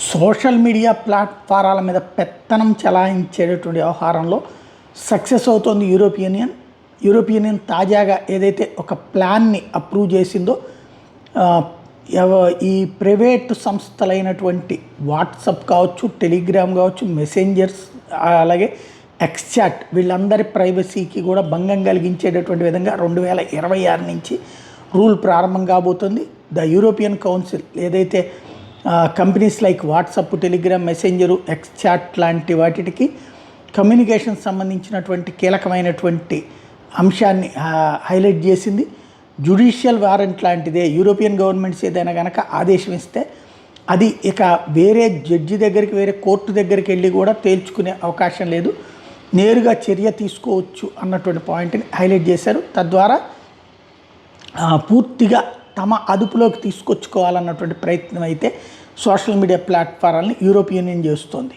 Social media ప్లాట్ఫారాల మీద పెత్తనం చెలాయించేటటువంటి వ్యవహారంలో సక్సెస్ అవుతోంది యూరోపియన్ యూనియన్ తాజాగా ఏదైతే ఒక ప్లాన్ని అప్రూవ్ చేసిందో ఈ ప్రైవేట్ సంస్థలైనటువంటి వాట్సాప్ కావచ్చు, టెలిగ్రామ్ కావచ్చు, మెసెంజర్స్, అలాగే ఎక్స్చాట్ వీళ్ళందరి ప్రైవసీకి కూడా భంగం కలిగించేటటువంటి విధంగా 2026 నుంచి రూల్ ప్రారంభం కాబోతుంది. ద యూరోపియన్ కౌన్సిల్ ఏదైతే companies like WhatsApp, Telegram, messenger, X chat లాంటి వాటికి కమ్యూనికేషన్ సంబంధించినటువంటి కీలకమైనటువంటి అంశాన్ని హైలైట్ చేసింది. జ్యుడిషియల్ వారెంట్ లాంటిదే. యూరోపియన్ గవర్నమెంట్స్ ఏదైనా కనుక ఆదేశం ఇస్తే అది ఇక వేరే జడ్జి దగ్గరికి, వేరే కోర్టు దగ్గరికి వెళ్ళి కూడా తేల్చుకునే అవకాశం లేదు, నేరుగా చర్య తీసుకోవచ్చు అన్నటువంటి పాయింట్ని హైలైట్ చేశారు. తద్వారా పూర్తిగా తమ అదుపులోకి తీసుకొచ్చుకోవాలన్నటువంటి ప్రయత్నం అయితే సోషల్ మీడియా ప్లాట్ఫారాలని యూరోపియన్ యూనియన్ చేస్తోంది.